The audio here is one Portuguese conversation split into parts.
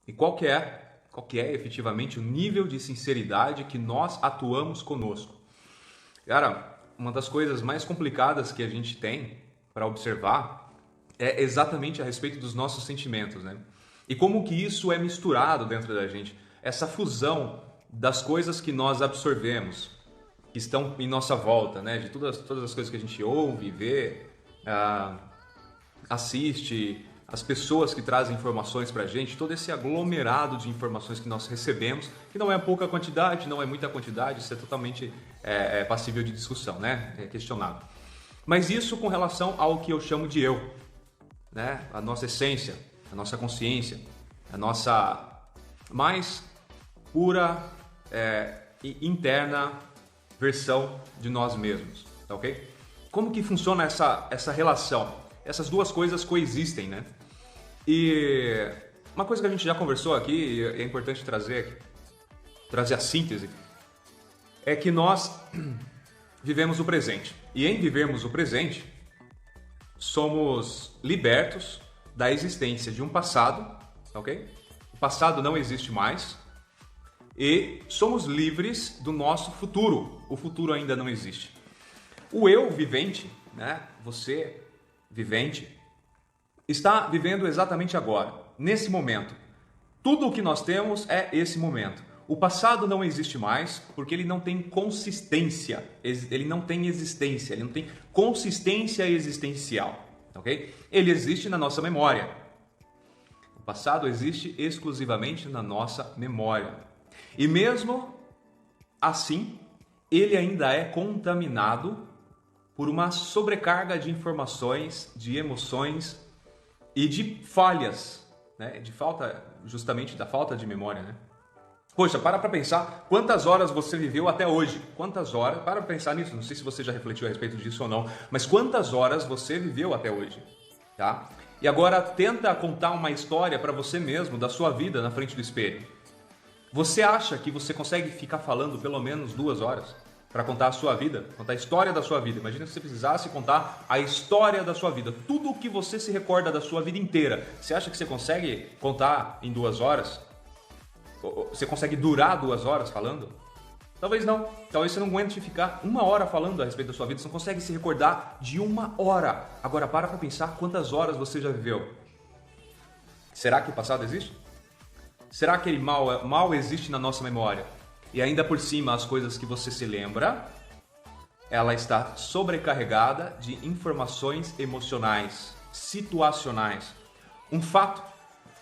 E qual que é efetivamente o nível de sinceridade que nós atuamos conosco. Cara, uma das coisas mais complicadas que a gente tem para observar é exatamente a respeito dos nossos sentimentos, né? E como que isso é misturado dentro da gente. Essa fusão das coisas que nós absorvemos, que estão em nossa volta, né? De todas as coisas que a gente ouve, vê, ah, assiste, as pessoas que trazem informações para a gente, todo esse aglomerado de informações que nós recebemos, que não é pouca quantidade, não é muita quantidade, isso é totalmente passível de discussão, né? É questionável. Mas isso com relação ao que eu chamo de eu, né? A nossa essência, a nossa consciência, a nossa mais pura e interna versão de nós mesmos, tá ok? Como que funciona essa relação? Essas duas coisas coexistem, né? E uma coisa que a gente já conversou aqui, e é importante trazer a síntese, é que nós vivemos o presente. E em vivermos o presente, somos libertos da existência de um passado, ok? O passado não existe mais. E somos livres do nosso futuro. O futuro ainda não existe. O eu vivente, né? Você vivente, está vivendo exatamente agora, nesse momento. Tudo o que nós temos é esse momento. O passado não existe mais porque ele não tem consistência, ele não tem existência, ele não tem consistência existencial, ok? Ele existe na nossa memória. O passado existe exclusivamente na nossa memória. E mesmo assim, ele ainda é contaminado por uma sobrecarga de informações, de emoções e de falhas, né? Justamente da falta de memória, né? Poxa, para pensar quantas horas você viveu até hoje. Quantas horas? Para pensar nisso. Não sei se você já refletiu a respeito disso ou não, mas quantas horas você viveu até hoje, tá? E agora tenta contar uma história para você mesmo da sua vida na frente do espelho. Você acha que você consegue ficar falando pelo menos 2 horas para contar a sua vida, contar a história da sua vida? Imagina se você precisasse contar a história da sua vida, tudo o que você se recorda da sua vida inteira. Você acha que você consegue contar em 2 horas? Você consegue durar 2 horas falando? Talvez não. Talvez você não aguente ficar 1 hora falando a respeito da sua vida. Você não consegue se recordar de 1 hora. Agora para pensar quantas horas você já viveu. Será que o passado existe? Será que ele mal existe na nossa memória? E ainda por cima, as coisas que você se lembra, ela está sobrecarregada de informações emocionais, situacionais. Um fato,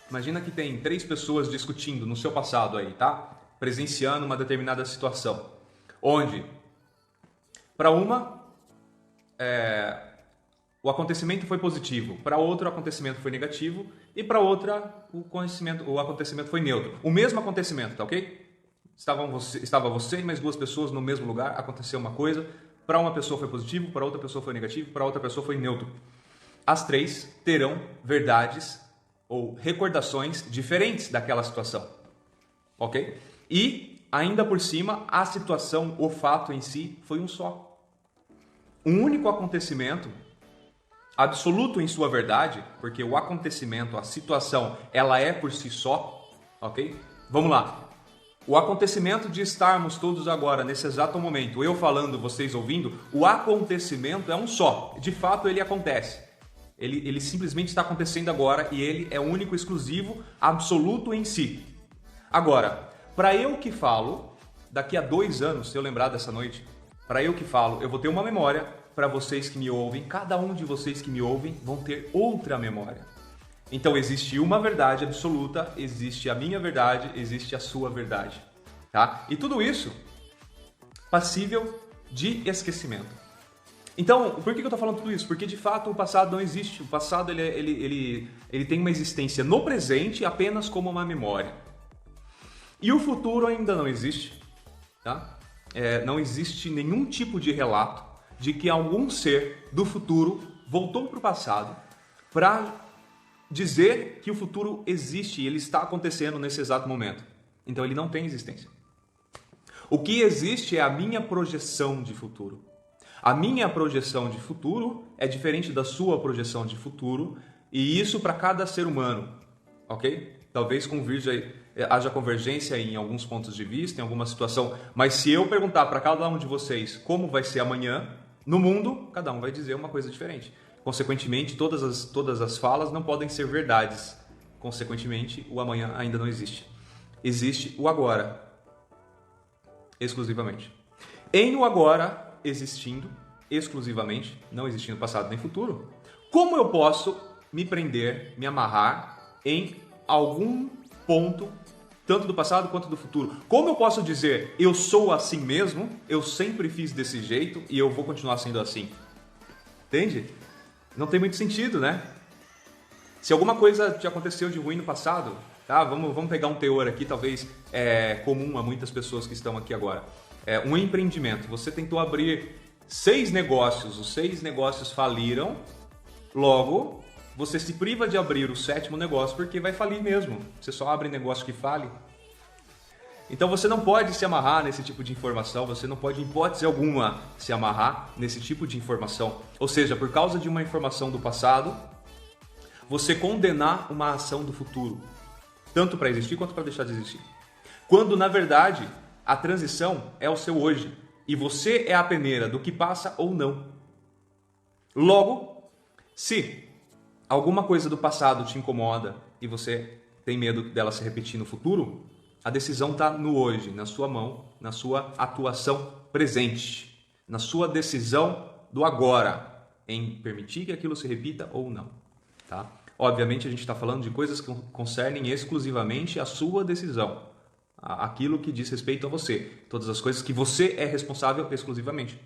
imagina que tem 3 pessoas discutindo no seu passado aí, tá? Presenciando uma determinada situação. Onde, para uma, o acontecimento foi positivo, para outra o acontecimento foi negativo e para outra o acontecimento foi neutro. O mesmo acontecimento, tá ok? Estava você e mais 2 pessoas no mesmo lugar, aconteceu uma coisa, para uma pessoa foi positivo, para outra pessoa foi negativo, para outra pessoa foi neutro. As 3 terão verdades ou recordações diferentes daquela situação, ok? E ainda por cima, a situação, o fato em si foi um só. Um único acontecimento absoluto em sua verdade, porque o acontecimento, a situação, ela é por si só, ok? Vamos lá. O acontecimento de estarmos todos agora, nesse exato momento, eu falando, vocês ouvindo, o acontecimento é um só. De fato, ele acontece. Ele simplesmente está acontecendo agora e ele é único, exclusivo, absoluto em si. Agora, para eu que falo, daqui a 2 anos, se eu lembrar dessa noite, para eu que falo, eu vou ter uma memória. Para vocês que me ouvem, cada um de vocês que me ouvem vão ter outra memória. Então existe uma verdade absoluta, existe a minha verdade, existe a sua verdade, tá? E tudo isso passível de esquecimento. Então, por que eu estou falando tudo isso? Porque de fato o passado não existe. O passado ele tem uma existência no presente apenas como uma memória. E o futuro ainda não existe, tá? Não existe nenhum tipo de relato de que algum ser do futuro voltou para o passado para dizer que o futuro existe e ele está acontecendo nesse exato momento. Então ele não tem existência. O que existe é a minha projeção de futuro. A minha projeção de futuro é diferente da sua projeção de futuro e isso para cada ser humano, ok? talvez haja convergência em alguns pontos de vista, em alguma situação, mas se eu perguntar para cada um de vocês como vai ser amanhã no mundo, cada um vai dizer uma coisa diferente. Consequentemente, todas as falas não podem ser verdades. Consequentemente, o amanhã ainda não existe. Existe o agora, exclusivamente. Em o agora existindo exclusivamente, não existindo passado nem futuro, como eu posso me prender, me amarrar em algum ponto, tanto do passado quanto do futuro? Como eu posso dizer, eu sou assim mesmo, eu sempre fiz desse jeito e eu vou continuar sendo assim? Entende? Não tem muito sentido, né? Se alguma coisa te aconteceu de ruim no passado, tá? Vamos pegar um teor aqui, talvez comum a muitas pessoas que estão aqui agora. Um empreendimento. Você tentou abrir 6 negócios, os 6 negócios faliram, logo você se priva de abrir o 7º negócio porque vai falir mesmo. Você só abre negócio que fale. Então você não pode se amarrar nesse tipo de informação, você não pode, em hipótese alguma, se amarrar nesse tipo de informação. Ou seja, por causa de uma informação do passado, você condenar uma ação do futuro, tanto para existir quanto para deixar de existir. Quando, na verdade, a transição é o seu hoje e você é a peneira do que passa ou não. Logo, se alguma coisa do passado te incomoda e você tem medo dela se repetir no futuro, a decisão está no hoje, na sua mão, na sua atuação presente, na sua decisão do agora, em permitir que aquilo se repita ou não. Tá? Obviamente a gente está falando de coisas que concernem exclusivamente a sua decisão, aquilo que diz respeito a você, todas as coisas que você é responsável exclusivamente.